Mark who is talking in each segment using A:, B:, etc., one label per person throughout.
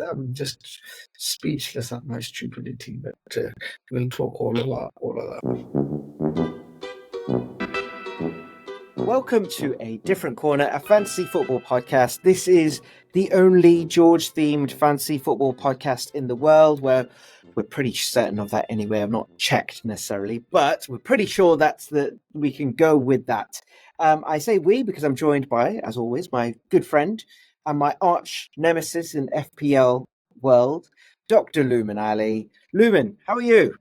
A: I'm just speechless at my stupidity, but we'll talk all of that.
B: Welcome to A Different Corner, a fantasy football podcast. This is the only George-themed fantasy football podcast in the world, where we're pretty certain of that anyway. I've not checked necessarily, but we're pretty sure we can go with that. I say we because I'm joined by, as always, my good friend and my arch nemesis in FPL world, Dr. Luman Ali. Luman, how are you?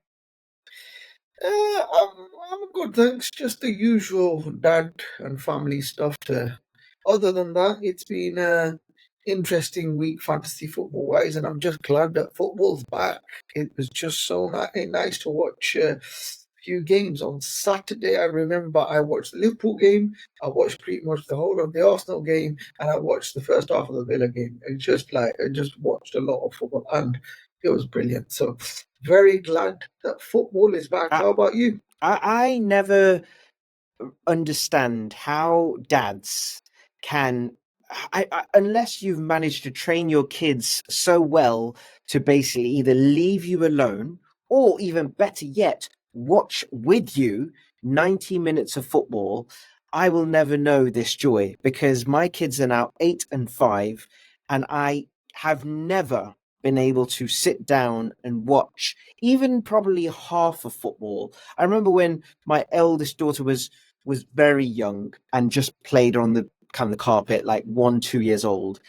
A: I'm good, thanks. Just the usual dad and family stuff. Other than that, it's been an interesting week fantasy football wise, and I'm just glad that football's back. It was just so nice to watch a few games on Saturday. I remember I watched the Liverpool game, I watched pretty much the whole of the Arsenal game, and I watched the first half of the Villa game. I just watched a lot of football, and it was brilliant. So very glad that football is back. How about you?
B: I never understand how dads can, unless you've managed to train your kids so well to basically either leave you alone or, even better yet, watch with you 90 minutes of football. I will never know this joy because my kids are now 8 and 5, and I have never been able to sit down and watch even probably half of football. I remember when my eldest daughter was very young and just played on the kind of the carpet, like 1-2 years old.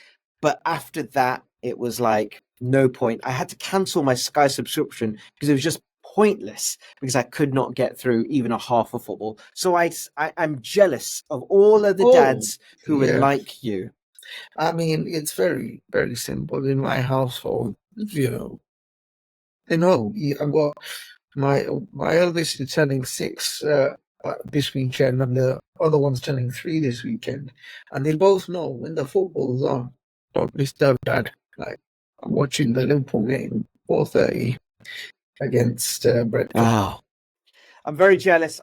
B: But after that, it was like no point. I had to cancel my Sky subscription because it was just pointless because I could not get through even a half of football. So I'm jealous of all of the dads who are like you.
A: I mean, it's very, very simple in my household. I've got my eldest is turning 6 this weekend, and the other one's turning 3 this weekend, and they both know when the football's on, don't disturb Dad. Like, I'm watching the Liverpool game 4:30 against Brentford.
B: Oh. I'm very jealous.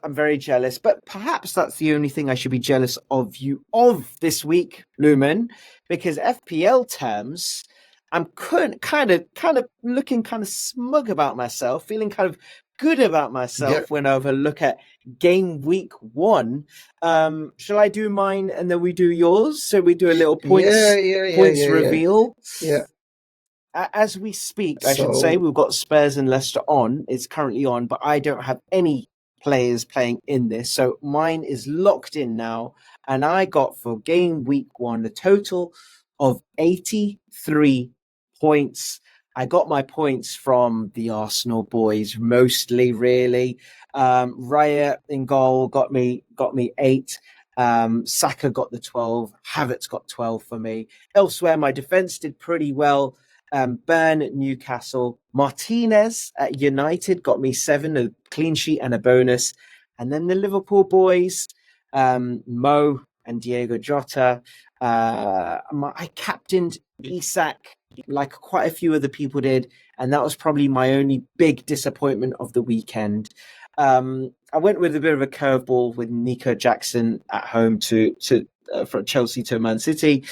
B: But perhaps that's the only thing I should be jealous of you of this week, Luman, because FPL terms, I'm kind of looking kind of smug about myself, feeling kind of good about myself when I look at game week 1. Shall I do mine and then we do yours? So we do a little points reveal.
A: Yeah.
B: As we speak, I should say, we've got Spurs and Leicester on. It's currently on, but I don't have any players playing in this. So mine is locked in now. And I got for game week 1 a total of 83 points. I got my points from the Arsenal boys, mostly, really. Raya in goal got me 8. Saka got the 12. Havertz got 12 for me. Elsewhere, my defense did pretty well. Burn at Newcastle. Martinez at United got me 7, a clean sheet and a bonus. And then the Liverpool boys, Mo and Diego Jota. I captained Isak like quite a few other people did, and that was probably my only big disappointment of the weekend. I went with a bit of a curveball with Nico Jackson at home from Chelsea to Man City.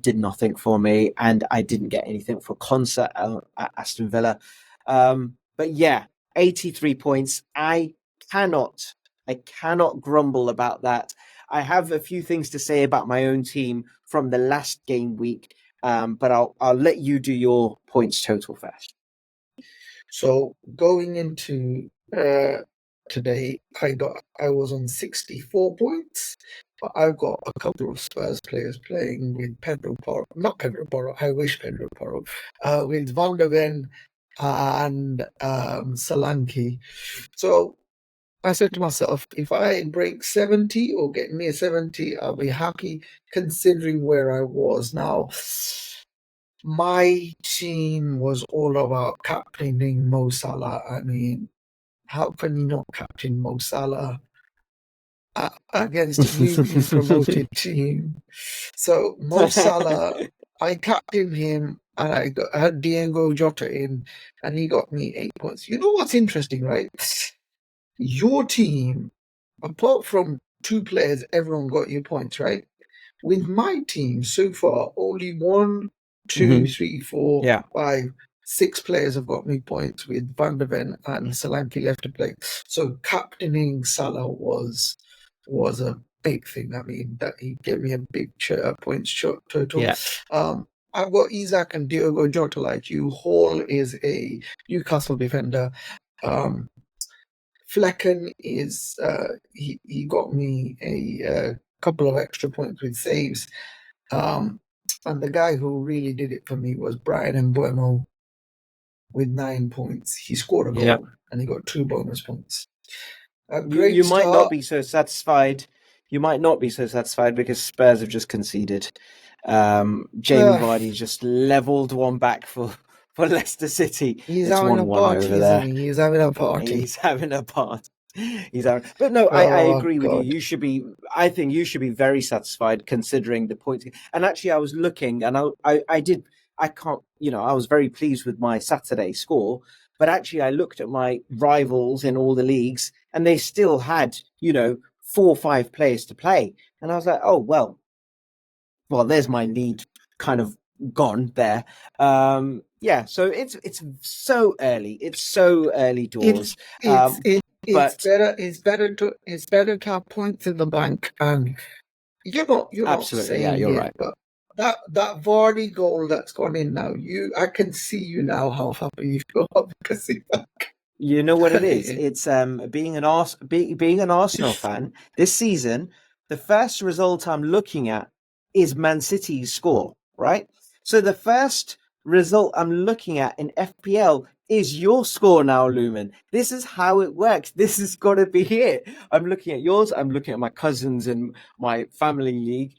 B: Did nothing for me, and I didn't get anything for Concert at Aston Villa. But yeah, 83 points. I cannot grumble about that. I have a few things to say about my own team from the last game week, but I'll let you do your points total first.
A: So going into today, I was on 64 points, but I've got a couple of Spurs players playing with not Pedro Porro. I wish Pedro Porro, with Van der Ven and Solanke. So I said to myself, if I break 70 or get near 70, I'll be happy, considering where I was now. My team was all about captaining Mo Salah. I mean, how can you not captain Mo Salah against a newly promoted team? So Mo Salah, I captained him, and I had Diego Jota in, and he got me 8 points. You know what's interesting, right? Your team, apart from 2 players, everyone got your points, right? With my team so far, only 1, 2, 3, 4,
B: Yeah.
A: 5, 6 players have got me points with Van de Ven and Solanke left to play. So captaining Salah was a big thing. I mean, that he gave me a big points total.
B: Yeah.
A: I've got Isaac and Diogo Jota like you. Hall is a Newcastle defender. Flecken is he got me a couple of extra points with saves. And the guy who really did it for me was Brian Mbeumo with 9 points. He scored a goal and he got 2 bonus points.
B: You might not be so satisfied. You might not be so satisfied because Spurs have just conceded. Jamie Vardy just leveled one back for Leicester City.
A: He's
B: it's
A: having
B: 1-1
A: a party,
B: over there.
A: isn't he? He's having a party.
B: He's having a party. But no, I agree with you. You should be. I think you should be very satisfied considering the points. And actually, I was looking, and I did. I can't. I was very pleased with my Saturday score. But actually, I looked at my rivals in all the leagues, and they still had 4 or 5 players to play, and I was like, oh well, there's my lead kind of gone there. Yeah, so it's so early. It's so early doors.
A: It's better to have points in the bank, and you're not saying
B: you're
A: it,
B: right.
A: But that Vardy goal that's gone in now, I can see you now how happy you feel because
B: you know what it is. It's being an Arsenal fan this season. The first result I'm looking at is Man City's score, right? So the first result I'm looking at in FPL is your score now, Luman. This is how it works. This has got to be it. I'm looking at yours. I'm looking at my cousins in my family league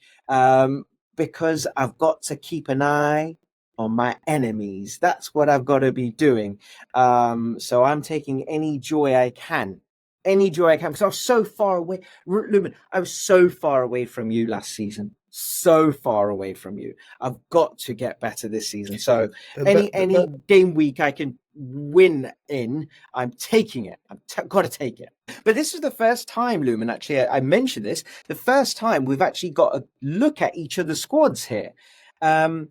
B: because I've got to keep an eye on my enemies. That's what I've got to be doing. So I'm taking any joy I can. Because I was so far away. Luman, I was so far away from you last season. So far away from you. I've got to get better this season. So any game week I can win in, I'm taking it. I've got to take it. But this is the first time, Luman, actually, I mentioned this, the first time we've actually got a look at each other's squads here. I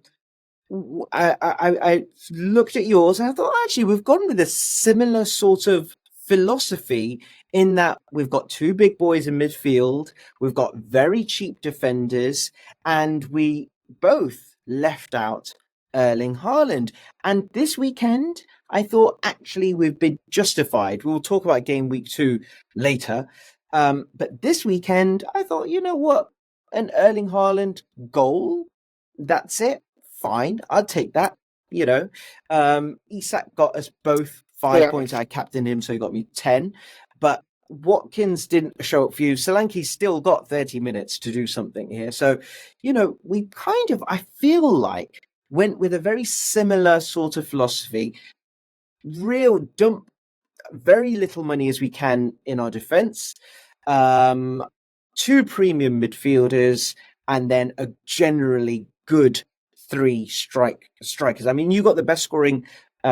B: looked at yours and I thought, actually, we've gone with a similar sort of philosophy in that we've got 2 big boys in midfield, we've got very cheap defenders, and we both left out Erling Haaland. And this weekend, I thought, actually, we've been justified. We'll talk about game week 2 later. But this weekend, I thought, you know what? An Erling Haaland goal, that's it. Fine, I'd take that. Isak got us both 5 points. I captained him, so he got me 10. But Watkins didn't show up for you. Solanke still got 30 minutes to do something here. So, we kind of, I feel like, went with a very similar sort of philosophy. Real dump very little money as we can in our defense. 2 premium midfielders, and then a generally good 3 strikers. I mean, you got the best scoring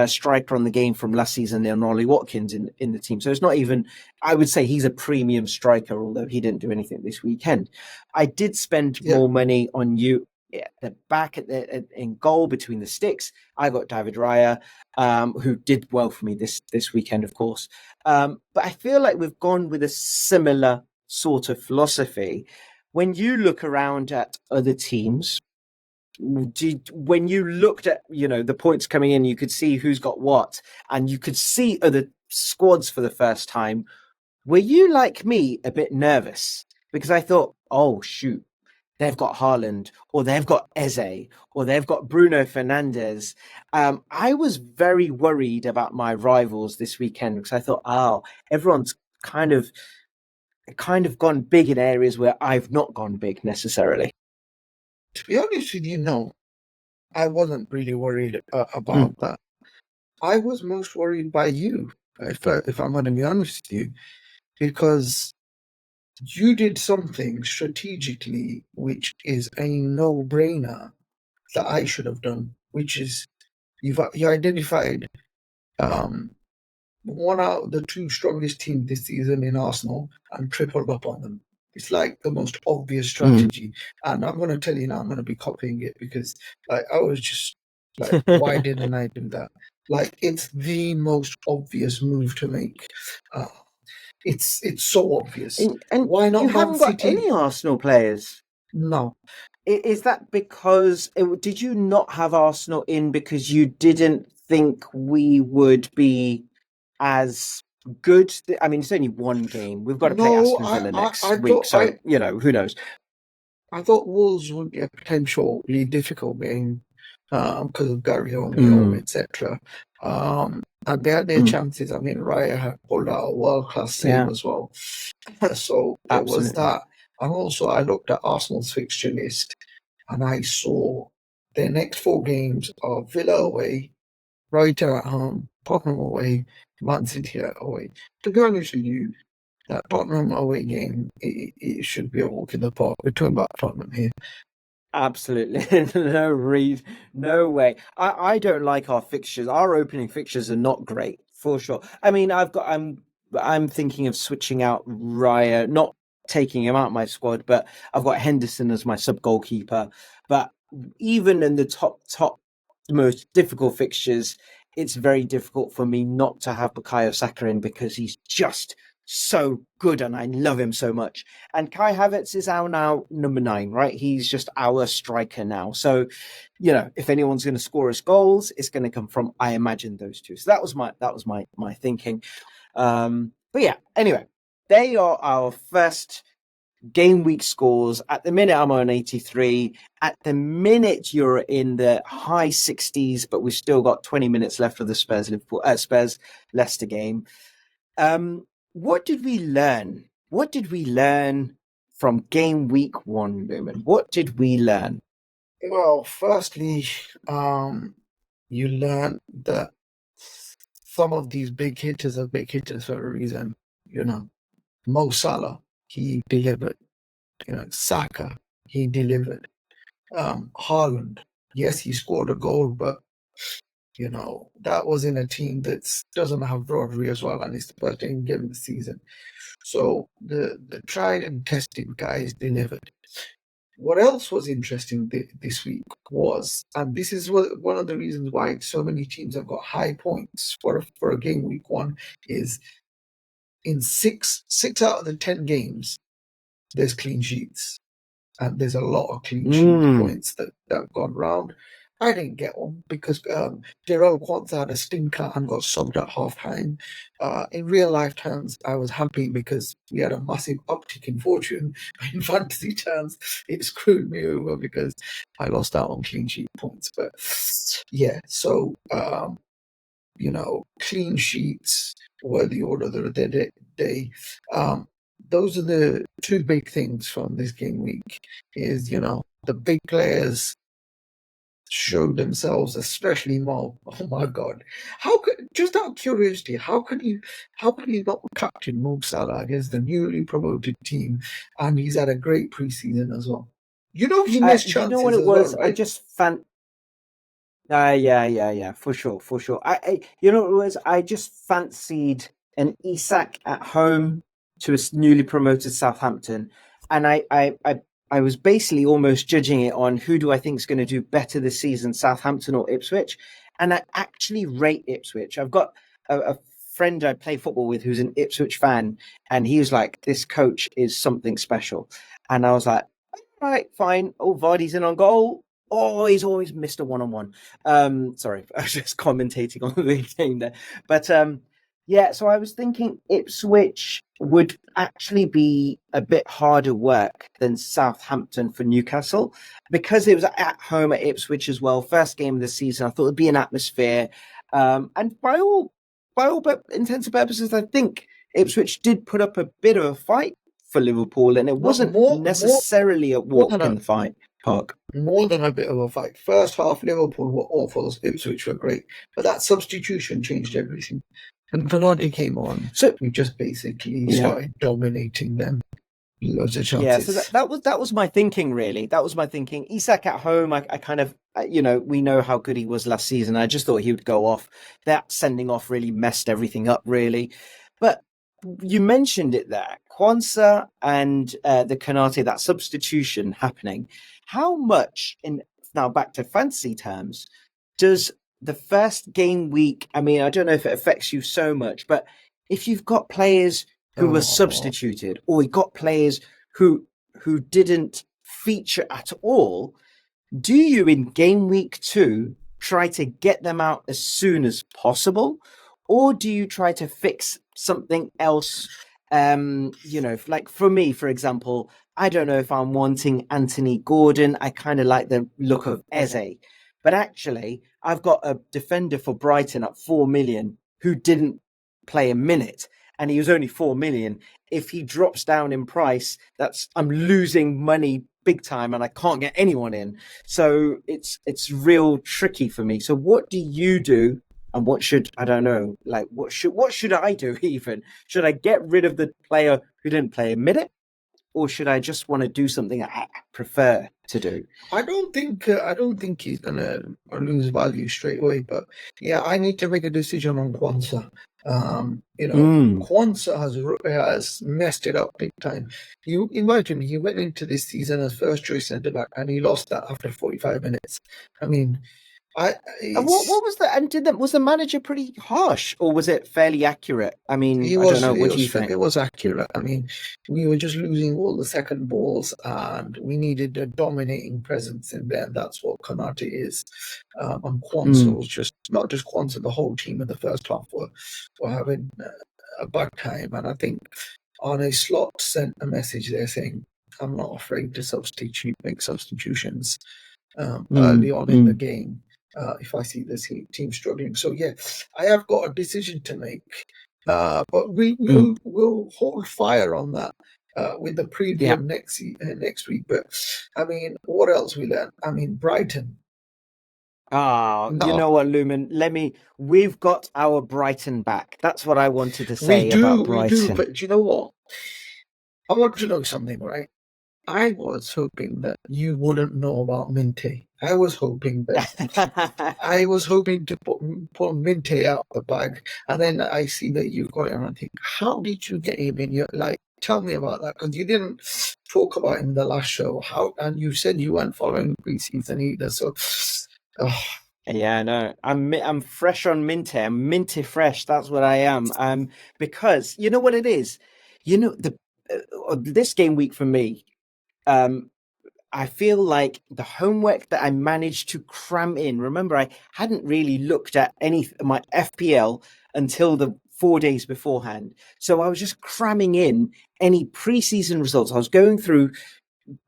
B: striker on the game from last season in Ollie Watkins in the team. So it's not even, I would say he's a premium striker, although he didn't do anything this weekend. I did spend more money on you at the back in goal between the sticks. I got David Raya, who did well for me this weekend, of course. But I feel like we've gone with a similar sort of philosophy. When you look around at other teams, when you looked at the points coming in, you could see who's got what, and you could see other squads for the first time. Were you like me a bit nervous because I thought, oh shoot, they've got Haaland, or they've got Eze, or they've got Bruno Fernandes? I was very worried about my rivals this weekend because I thought, everyone's kind of gone big in areas where I've not gone big necessarily.
A: To be honest with you, no, I wasn't really worried about that. I was most worried by you, if I'm going to be honest with you, because you did something strategically which is a no-brainer that I should have done, which is you identified one out of the 2 strongest teams this season in Arsenal and tripled up on them. It's like the most obvious strategy. And I'm going to tell you now, I'm going to be copying it because I was just Like, why didn't I do that? Like, it's the most obvious move to make. Uh, it's so obvious.
B: And
A: Why not
B: you
A: Man
B: haven't got
A: City?
B: any Arsenal players.
A: No.
B: Is that because did you not have Arsenal in because you didn't think we would be as good? I mean, it's only one game. We've got to play
A: No,
B: Aston Villa next
A: I
B: week,
A: thought
B: so who knows?
A: I thought Wolves would be a potentially difficult game because of Gary O'Neill,
B: Mm,
A: etc. And they had their
B: mm,
A: chances. I mean, Raya had pulled out a world-class save
B: yeah,
A: as well. So there was
B: absolutely.
A: that. And also, I looked at Arsenal's fixture list and I saw their next 4 games are Villa away, Brighton at home, Tottenham away, Man City away. To be honest with you, that Tottenham away game, it should be a walk in the park. We're talking about Tottenham here.
B: Absolutely. No way. I don't like our fixtures. Our opening fixtures are not great, for sure. I mean, I'm thinking of switching out Raya, not taking him out of my squad, but I've got Henderson as my sub goalkeeper. But even in the top most difficult fixtures, it's very difficult for me not to have Bukayo Saka in because he's just so good and I love him so much. And Kai Havertz is our now number 9, right? He's just our striker now. So, if anyone's going to score us goals, it's going to come from, I imagine, those two. So that was my thinking. But yeah, anyway, they are our first game week scores. At the minute, I'm on 83. At the minute, you're in the high 60s, but we've still got 20 minutes left of the Spurs Leicester game. What did we learn? What did we learn from game week 1, Luman? What did we learn?
A: Well, firstly, you learn that some of these big hitters are big hitters for a reason. Mo Salah, he delivered. Saka, he delivered. Haaland, yes, he scored a goal, but that was in a team that doesn't have Rodri as well, and it's the first game of the season. So the tried and tested guys delivered. What else was interesting this week was, and this is one of the reasons why so many teams have got high points for a game week 1, is in six out of the 10 games, there's clean sheets. And there's a lot of clean sheet points that have gone round. I didn't get one because Jarrell Kwanzaa had a stinker and got subbed at half time. In real life terms, I was happy because we had a massive uptick in fortune. In fantasy terms, it screwed me over because I lost out on clean sheet points. But yeah, so clean sheets were the order of the day. Those are the 2 big things from this game week. Is the big players showed themselves, especially Mo. Oh my God! Just out of curiosity, how could you not captain Mo Salah against the newly promoted team, and he's had a great preseason as well? He missed chances
B: You know what it
A: as well,
B: was?
A: right?
B: I just yeah, for sure. You know what it was? I just fancied an Isak at home to a newly promoted Southampton, and I was basically almost judging it on who do I think is going to do better this season, Southampton or Ipswich, and I actually rate Ipswich. I've got a friend I play football with who's an Ipswich fan, and he was like, "This coach is something special," and I was like, "All right, fine. Oh, Vardy's in on goal." Oh, he's always missed a one-on-one. Sorry, I was just commentating on the game there. But yeah, so I was thinking Ipswich would actually be a bit harder work than Southampton for Newcastle because it was at home at Ipswich as well. First game of the season, I thought it'd be an atmosphere. And by all intents and purposes, I think Ipswich did put up a bit of a fight for Liverpool, and it wasn't necessarily a walk in the fight park.
A: More than a bit of a fight. First half, Liverpool were awful. Ipswich were great, but that substitution changed everything. And Bernardi came on, so we just basically started dominating them. Loads of chances.
B: Yeah, so that was my thinking. Really, that was my thinking. Isak at home, I kind of we know how good he was last season. I just thought he would go off. That sending off really messed everything up, really. But you mentioned it there, Kwanzaa and the Konate, that substitution happening. How much now back to fantasy terms does the first game week, I mean, I don't know if it affects you so much, but if you've got players who were substituted, or you've got players who didn't feature at all, do you in game week 2 try to get them out as soon as possible, or do you try to fix something else? Like for me, for example, I don't know if I'm wanting Anthony Gordon. I kind of like the look of Eze, but actually I've got a defender for Brighton at 4 million who didn't play a minute, and he was only 4 million. If he drops down in price, I'm losing money big time, and I can't get anyone in. So it's real tricky for me. So what do you do? And what should I don't know? Like what should I do even? Should I get rid of the player who didn't play a minute, or should I just want to do something I prefer to do?
A: I don't think he's gonna lose value straight away. But yeah, I need to make a decision on Kwanzaa. Kwanzaa has messed it up big time. You imagine he went into this season as first choice centre back and he lost that after 45 minutes. I mean,
B: And what was that? And was the manager pretty harsh, or was it fairly accurate? I mean, I don't know. What do you think?
A: It was accurate. I mean, we were just losing all the second balls, and we needed a dominating presence in there. That's what Konate is. And Kwanzaa was just not just Kwanzaa. The whole team in the first half were having a bad time, and I think Arne Slot sent a message there saying, "I'm not afraid to make substitutions early on in the game." If I see this team struggling. So yeah, I have got a decision to make, but we'll hold fire on that with the preview of next week. But I mean, what else we learned? I mean, Brighton.
B: You know what, Luman? We've got our Brighton back. That's what I wanted to say about Brighton.
A: We do, but do you know what? I want to know something, right? I was hoping that you wouldn't know about Minte. I was hoping to pull Minte out the bag, and then I see that you've got it, and I think, how did you get him in your Tell me about that, because you didn't talk about him in the last show. And you said you weren't following preseason either. So,
B: yeah, no, I'm fresh on Minte. I'm Minte fresh. That's what I am. Because you know what it is. This game week for me. I feel like the homework that I managed to cram in. Remember, I hadn't really looked at my FPL until the 4 days beforehand. So I was just cramming in any preseason results. I was going through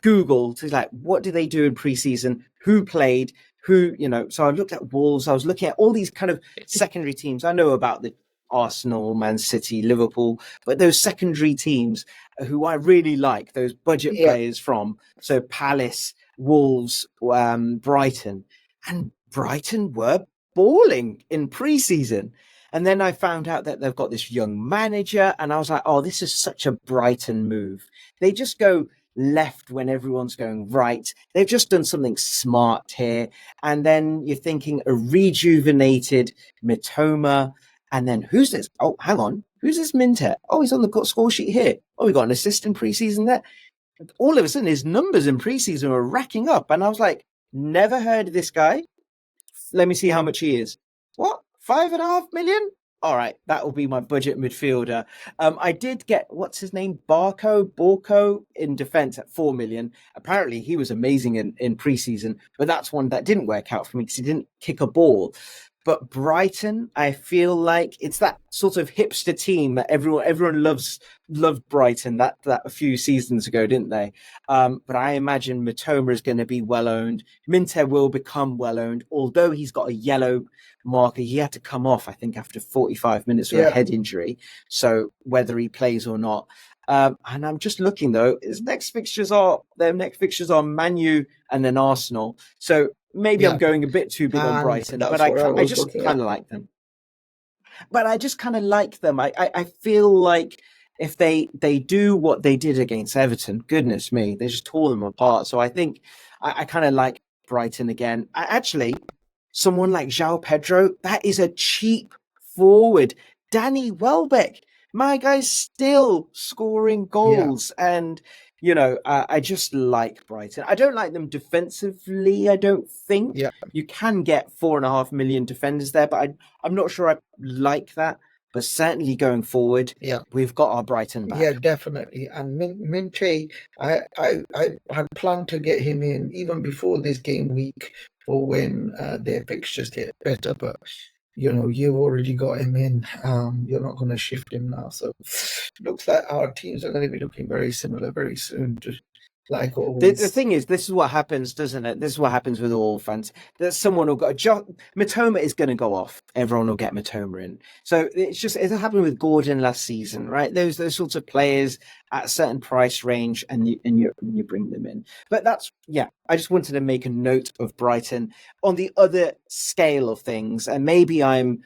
B: Google to what do they do in preseason? Who played? So I looked at Wolves. I was looking at all these kind of secondary teams. I know about the Arsenal, Man City, Liverpool, but those secondary teams who I really like, those budget players from, so Palace, Wolves, Brighton, and Brighton were balling in pre-season. And then I found out that they've got this young manager, and I was like, oh, this is such a Brighton move. They just go left when everyone's going right. They've just done something smart here. And then you're thinking a rejuvenated Mitoma. And then who's this? Oh, hang on. Who's this Minte? Oh, he's on the score sheet here. Oh, we got an assist in preseason there. All of a sudden, his numbers in preseason were racking up. And I was like, never heard of this guy. Let me see how much he is. What? 5.5 million? All right, that will be my budget midfielder. I did get, what's his name? Borco in defense at 4 million. Apparently, he was amazing in preseason, but that's one that didn't work out for me because he didn't kick a ball. But Brighton, I feel like it's that sort of hipster team that everyone loved Brighton that a few seasons ago, didn't they? But I imagine Mitoma is going to be well owned. Minte will become well owned, although he's got a yellow marker. He had to come off, I think, after 45 minutes with a head injury. So whether he plays or not. And I'm just looking though, his next fixtures are Man U and then Arsenal. So maybe I'm going a bit too big on Brighton, but I just kind of like them. But I just kind of like them. I feel like if they do what they did against Everton, goodness me, they just tore them apart. So I think I kind of like Brighton again. Actually, someone like João Pedro, that is a cheap forward. Danny Welbeck, my guy's still scoring goals. And, I just like Brighton. I don't like them defensively. I don't think you can get 4.5 million defenders there, but I'm not sure I like that. But certainly going forward, we've got our Brighton back.
A: Yeah, definitely. And Minche, I had planned to get him in even before this game week for when their fixtures get better, but you've already got him in. You're not going to shift him now. So looks like our teams are going to be looking very similar very soon, just like always.
B: The thing is, this is what happens, doesn't it? This is what happens with all fans. That someone will go. Matoma is going to go off. Everyone will get Matoma in. So it happened with Gordon last season, right? Those sorts of players at a certain price range, and you bring them in. But I just wanted to make a note of Brighton on the other scale of things, and maybe I'm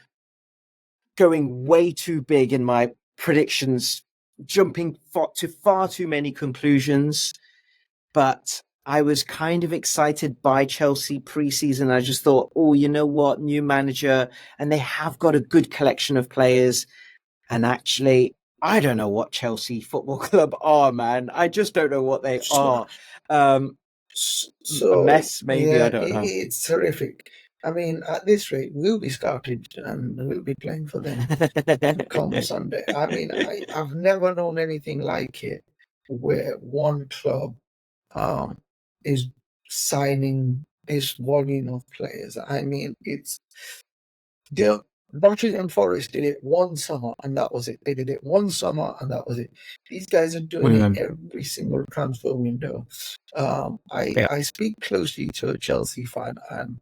B: going way too big in my predictions, jumping to far too many conclusions. But I was kind of excited by Chelsea pre-season. I just thought, oh, you know what? New manager, and they have got a good collection of players. And actually, I don't know what Chelsea Football Club are, man. I just don't know what they are. A mess, maybe.
A: Yeah,
B: I don't know.
A: It's terrific. I mean, at this rate, we'll be scouted and we'll be playing for them come Sunday. I mean, I've never known anything like it, where one club is signing this volume of players. I mean, it's Brentford and Forest did it one summer and that was it. They did it one summer and that was it. These guys are doing it every single transfer window. I speak closely to a Chelsea fan, and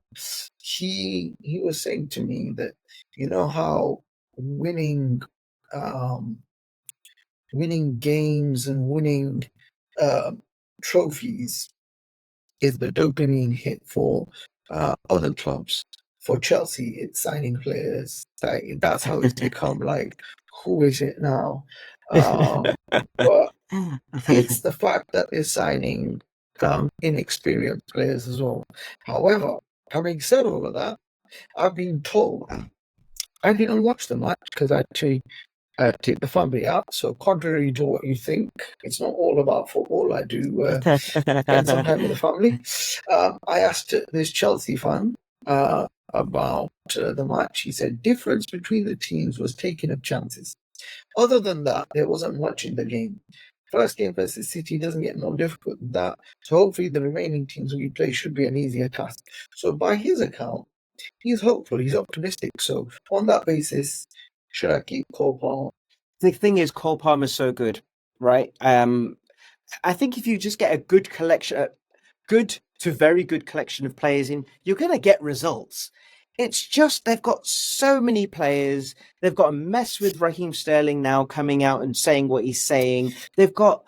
A: he was saying to me that how winning games and winning trophies is the dopamine hit for other clubs. For Chelsea, it's signing players. That's how it's become like, who is it now? But it's the fact that they're signing inexperienced players as well. However, having said all of that, I've been told, I didn't watch the match because I actually take the family out. So contrary to what you think, it's not all about football. I do spend some time with the family. I asked this Chelsea fan about the match. He said difference between the teams was taking of chances. Other than that, there wasn't much in the game. First game versus City doesn't get more difficult than that. So hopefully the remaining teams we play should be an easier task. So by his account, he's hopeful, he's optimistic. So on that basis, should I keep Cole Palmer?
B: The thing is, Cole Palmer's so good, right? I think if you just get a good collection, good to very good collection of players in, you're going to get results. It's just they've got so many players. They've got a mess with Raheem Sterling now coming out and saying what he's saying. They've got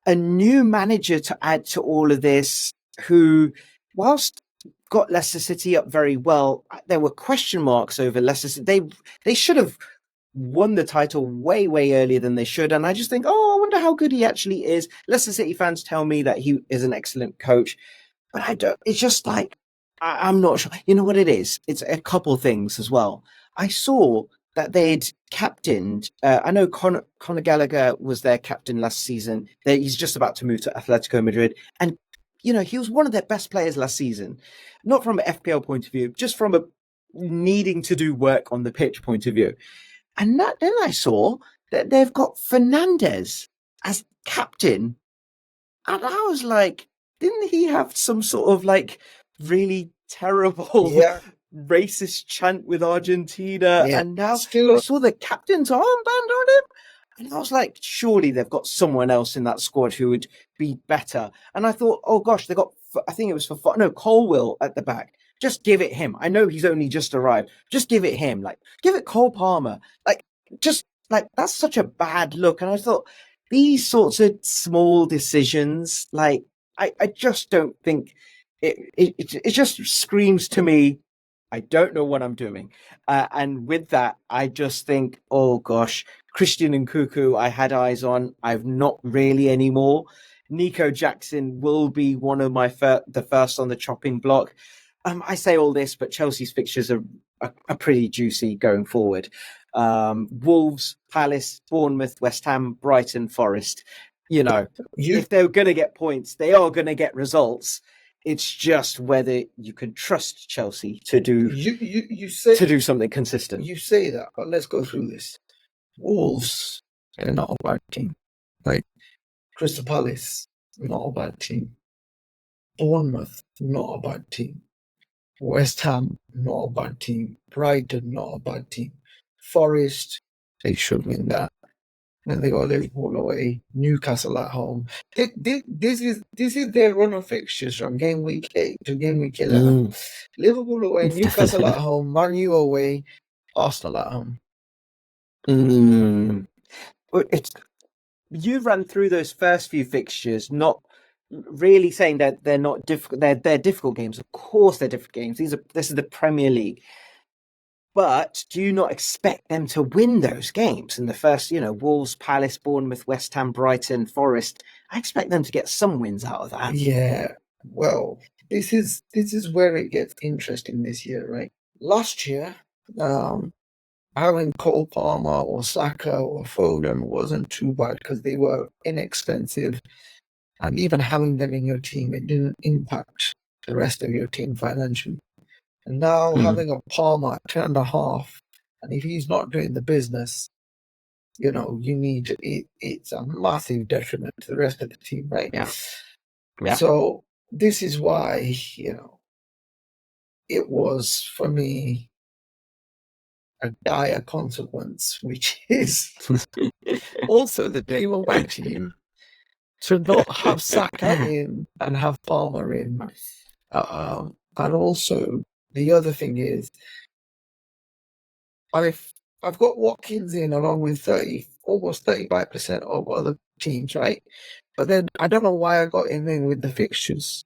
B: a new manager to add to all of this who, whilst got Leicester City up very well, there were question marks over Leicester City. They should have won the title way, way earlier than they should. And I just think, I wonder how good he actually is. Leicester City fans tell me that he is an excellent coach, but I don't. It's just like, I'm not sure. You know what it is? It's a couple things as well. I saw that they'd captained. I know Conor Gallagher was their captain last season. He's just about to move to Atletico Madrid. And, he was one of their best players last season. Not from an FPL point of view, just from a needing to do work on the pitch point of view. And then I saw that they've got Fernandes as captain. And I was like, didn't he have some sort of like really terrible racist chant with Argentina?
A: Yeah.
B: And now I saw the captain's armband on him. And I was like, surely they've got someone else in that squad who would be better. And I thought, oh gosh, they got, I think it was Colwill at the back. Just give it him. I know he's only just arrived. Just give it him. Like, give it Cole Palmer. Like, just like, that's such a bad look. And I thought these sorts of small decisions, like, I just don't think it just screams to me, I don't know what I'm doing. And with that, I just think, oh gosh, Christian and Nkunku, I had eyes on. I've not really anymore. Nico Jackson will be one of my the first on the chopping block. I say all this, but Chelsea's fixtures are pretty juicy going forward. Wolves, Palace, Bournemouth, West Ham, Brighton, Forest. if they're going to get points, they are going to get results. It's just whether you can trust Chelsea to do something consistent.
A: You say that, but let's go through this. Wolves, they're not a bad team. Like Crystal Palace, not a bad team. Bournemouth, not a bad team. West Ham, not a bad team. Brighton, not a bad team. Forest, they should win that. And they got Liverpool away, Newcastle at home. This is their run of fixtures from game week 8 to game week 11. Liverpool away, Newcastle at home, Man U away, Arsenal at home.
B: You ran through those first few fixtures, not really saying that they're not difficult. They're difficult games. Of course, they're difficult games. This is the Premier League. But do you not expect them to win those games in the first, Wolves, Palace, Bournemouth, West Ham, Brighton, Forest? I expect them to get some wins out of that.
A: Yeah. Well, this is where it gets interesting this year, right? Last year, having Cole Palmer or Saka or Foden wasn't too bad because they were inexpensive. And even having them in your team, it didn't impact the rest of your team financially. And now having a Palmer at 10.5, and if he's not doing the business, you need it. It's a massive detriment to the rest of the team, right?
B: Yeah.
A: So this is why, it was for me a dire consequence, which is also the name of my team, to not have Saka in and have Palmer in. And also, the other thing is, I've got Watkins in along with almost 35% of other teams, right? But then I don't know why I got him in with the fixtures.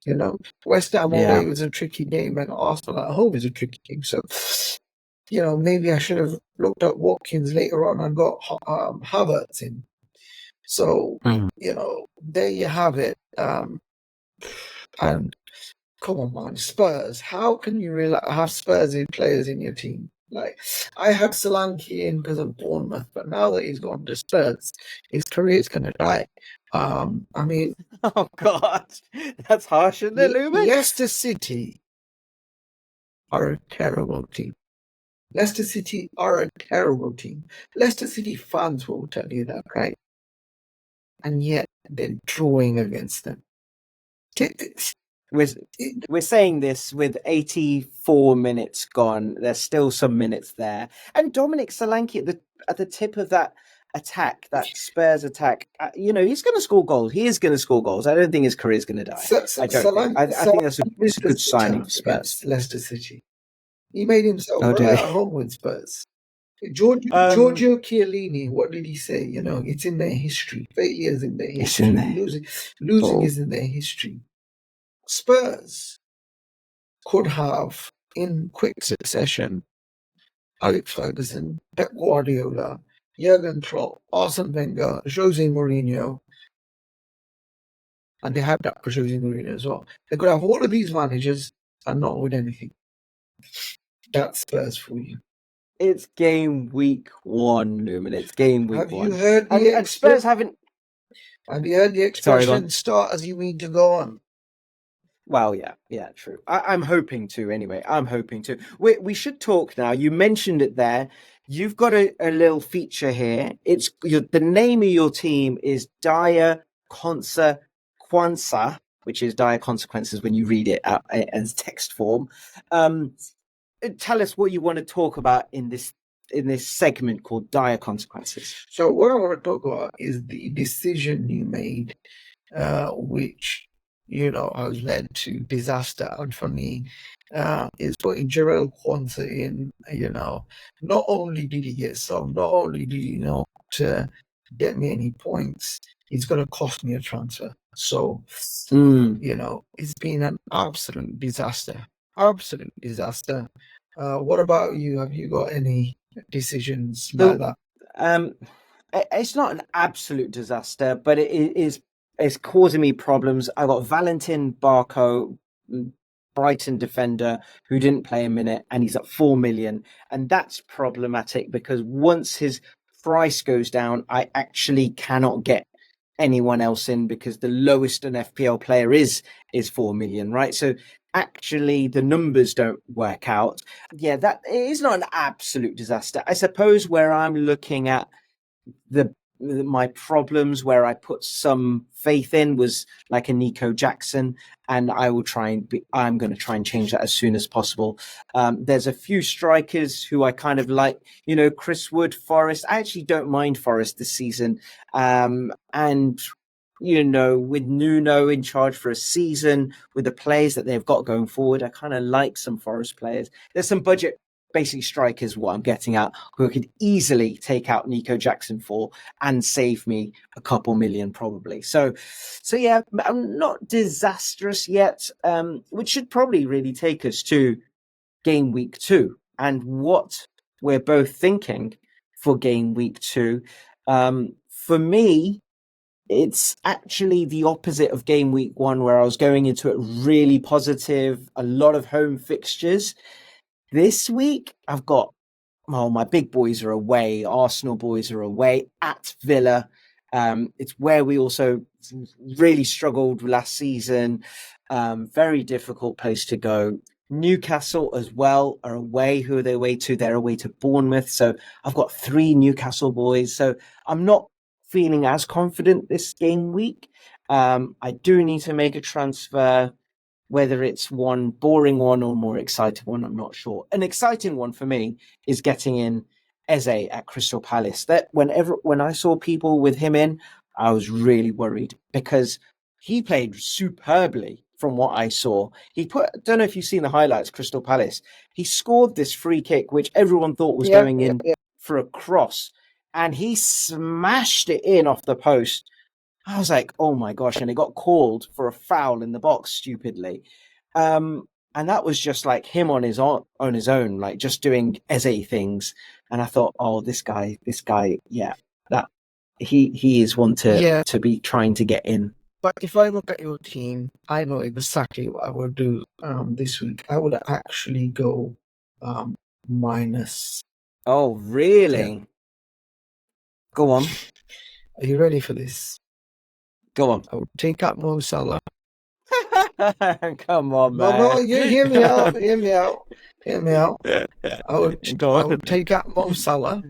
A: West Ham away was a tricky game, and Arsenal at home is a tricky game. So, maybe I should have looked at Watkins later on and got Havertz in. So, there you have it. And come on, man, Spurs. How can you really have Spurs players in your team? Like, I had Solanke in because of Bournemouth, but now that he's gone to Spurs, his career's going to die. I mean...
B: Oh, God. That's harsh, isn't it, Luman?
A: Leicester City are a terrible team. Leicester City are a terrible team. Leicester City fans will tell you that, right? And yet, they're drawing against them.
B: We're saying this with 84 minutes gone. There's still some minutes there, and Dominic Solanke at the tip of that attack, that Spurs attack. He's going to score goals. He is going to score goals. I don't think his career is going to die. I think that's a good signing for Spurs.
A: Leicester City. He made himself at home with Spurs. Giorgio Chiellini, what did he say? It's in their history. Failure is in their history. Losing is in their history. Spurs could have, in quick succession, Alex Ferguson, Pep Guardiola, Jurgen Klopp, Arsene Wenger, Jose Mourinho, and they had that for Jose Mourinho as well. They could have all of these managers and not win anything. That's Spurs for you.
B: It's game week 1, Luman. It's game week 1.
A: Have you heard
B: and Spurs haven't...
A: Have you heard the expression, start as you mean to go on?
B: Well, yeah, true. I'm hoping to, anyway. I'm hoping to. We should talk now. You mentioned it there. You've got a little feature here. It's the name of your team is Dire Consequenza, which is dire consequences when you read it out as text form. Tell us what you want to talk about in this segment called Dire Consequences.
A: So what I want to talk about is the decision you made, which has led to disaster. And for me, is putting Jarell Quansah in. Not only did he get some, not only did he not get me any points, he's going to cost me a transfer. So, it's been an absolute disaster. Absolute disaster. What about you? Have you got any decisions like that?
B: It's not an absolute disaster, but it's causing me problems. I got Valentin Barco, Brighton defender, who didn't play a minute, and he's at 4 million. And that's problematic because once his price goes down, I actually cannot get anyone else in because the lowest an FPL player is 4 million, right? So actually the numbers don't work out. Yeah, that is not an absolute disaster. I suppose where I'm looking at my problems, where I put some faith in, was like a Nico Jackson, and I'm going to try and change that as soon as possible. There's a few strikers who I kind of like, Chris Wood, Forest. I actually don't mind Forest this season. And with Nuno in charge for a season, with the players that they've got going forward, I kind of like some Forest players. There's some budget basic strikers, what I'm getting at, who I could easily take out Nico Jackson for and save me a couple million probably. So yeah, I'm not disastrous yet, which should probably really take us to game week 2 and what we're both thinking for game week 2. For me, it's actually the opposite of game week 1, where I was going into it really positive, a lot of home fixtures. This week, I've got, my big boys are away. Arsenal boys are away at Villa. It's where we also really struggled last season. Very difficult place to go. Newcastle as well are away. Who are they away to? They're away to Bournemouth. So I've got 3 Newcastle boys. So I'm not feeling as confident this game week. I do need to make a transfer. Whether it's one boring one or more exciting one, I'm not sure. An exciting one for me is getting in Eze at Crystal Palace. That when I saw people with him in, I was really worried because he played superbly from what I saw. Don't know if you've seen the highlights, Crystal Palace. He scored this free kick, which everyone thought was going in for a cross, and he smashed it in off the post. I was like, oh my gosh. And it got called for a foul in the box stupidly. And that was just like him on his own, like just doing Eze things. And I thought, oh, this guy, yeah, that he is one to be trying to get in.
A: But if I look at your team, I know exactly what I would do this week. I would actually go minus.
B: Oh, really?
A: Yeah.
B: Go on.
A: Are you ready for this?
B: Go on.
A: I would take out Mo Salah.
B: Come on, man.
A: No, you hear me out. Hear me out. I would take out Mo Salah.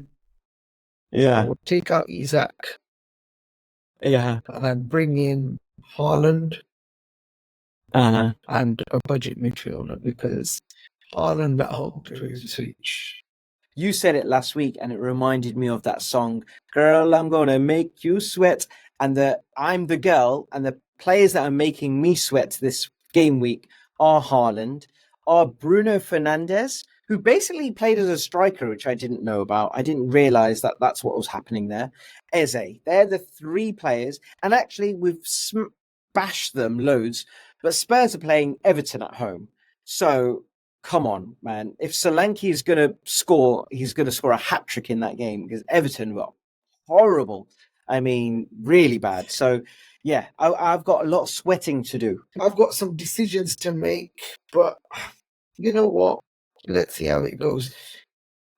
B: Yeah.
A: I would take out Isaac.
B: Yeah.
A: And I'd bring in Haaland. And a budget midfielder, because Haaland at home to Ipswich.
B: You said it last week, and it reminded me of that song, "Girl, I'm gonna make you sweat." And I'm the girl, and the players that are making me sweat this game week are Haaland, are Bruno Fernandes, who basically played as a striker, which I didn't know about. I didn't realize that that's what was happening there. Eze. They're the 3 players, and actually we've bashed them loads, but Spurs are playing Everton at home. So come on, man. If Solanke is going to score, he's going to score a hat-trick in that game, because Everton were horrible. I mean, really bad. So, yeah, I've got a lot of sweating to do.
A: I've got some decisions to make, but you know what? Let's see how it goes.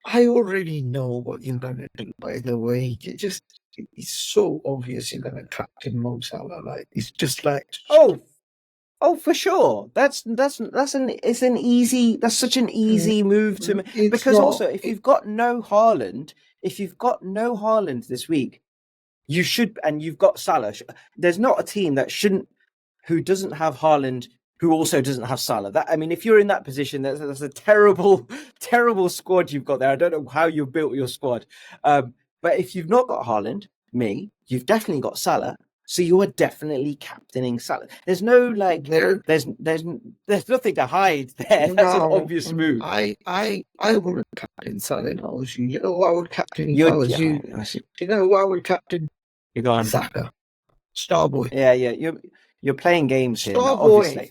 A: I already know what you're going to do, by the way. It's so obvious you're going to captain Mo Salah. Like, it's just like...
B: Oh, for sure. That's such an easy move to make. Because also, if you've got no Haaland this week, you should, and you've got Salah. There's not a team who doesn't have Haaland, who also doesn't have Salah. If you're in that position, that's a terrible, terrible squad you've got there. I don't know how you've built your squad. But if you've not got Haaland, you've definitely got Salah. So you are definitely captaining Salah. There's no there's nothing to hide there. That's an obvious move.
A: I wouldn't captain Salah if I was you. You know what I would captain if I was you? You know what I would captain?
B: You go on.
A: Saka. Starboy.
B: Yeah. You're playing games here,
A: obviously.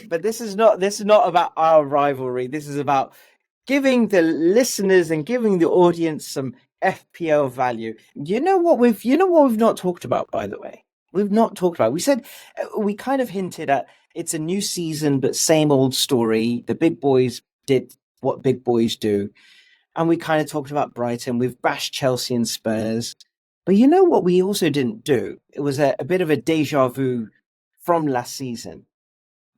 B: But this is not about our rivalry. This is about giving the listeners and giving the audience some FPL value. You know what we've not talked about, by the way? We've not talked about. We kind of hinted at it's a new season, but same old story. The big boys did what big boys do. And we kind of talked about Brighton. We've bashed Chelsea and Spurs. But you know what we also didn't do? It was a bit of a deja vu from last season.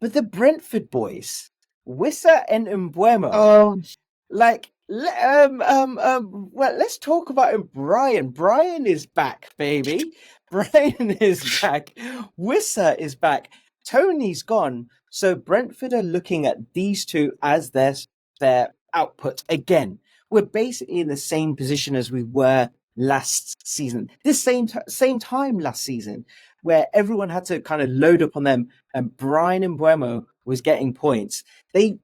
B: But the Brentford boys, Wissa and Mbuemo, well, let's talk about him. Brian is back, baby. Brian is back. Wissa is back. Tony's gone. So Brentford are looking at these two as their output again. We're basically in the same position as we were last season. This same time last season, where everyone had to kind of load up on them, and Brian and Mbuemo was getting points. They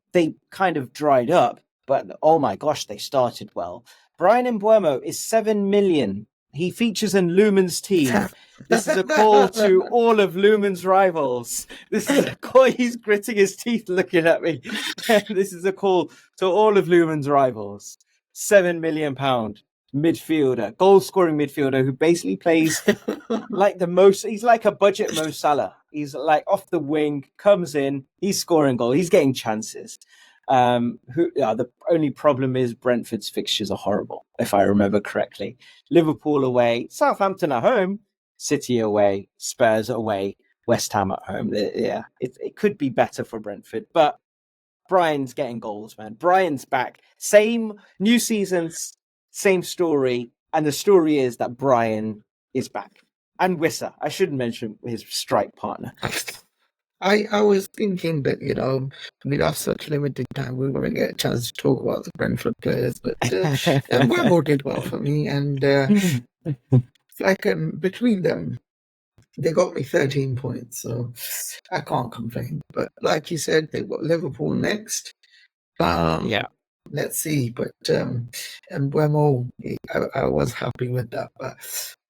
B: kind of dried up. But oh my gosh, they started well. Brian Mbuemo is 7 million. He features in Luman's team. This is a call to all of Luman's rivals. This is a call. He's gritting his teeth looking at me. This is a call to all of Luman's rivals. £7 million midfielder, goal-scoring midfielder who basically plays like he's like a budget Mo Salah. He's like off the wing, comes in, he's scoring goals, he's getting chances. The only problem is Brentford's fixtures are horrible, if I remember correctly. Liverpool away, Southampton at home, City away, Spurs away, West Ham at home. It could be better for Brentford, but Brian's getting goals, man. Brian's back. Same new season, same story, and the story is that Brian is back. And Wissa, I should mention his strike partner.
A: I was thinking that, we'd have such limited time, we wouldn't get a chance to talk about the Brentford players, but Wembo did well for me, and between them, they got me 13 points, so I can't complain. But like you said, they've got Liverpool next. Let's see, but and Wemo, I was happy with that. But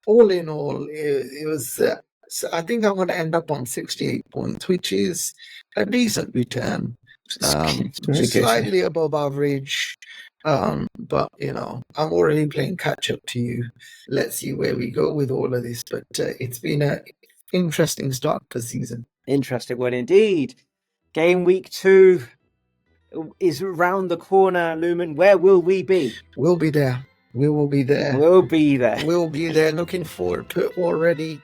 A: all in all, it was. So I think I'm going to end up on 68 points, which is a decent return. Slightly above average. But I'm already playing catch up to you. Let's see where we go with all of this. But it's been an interesting start to the season.
B: Interesting one indeed. Game week 2 is around the corner, Luman. Where will we be?
A: We'll be there. We will be there.
B: We'll be there.
A: We'll be there. Looking forward to it already.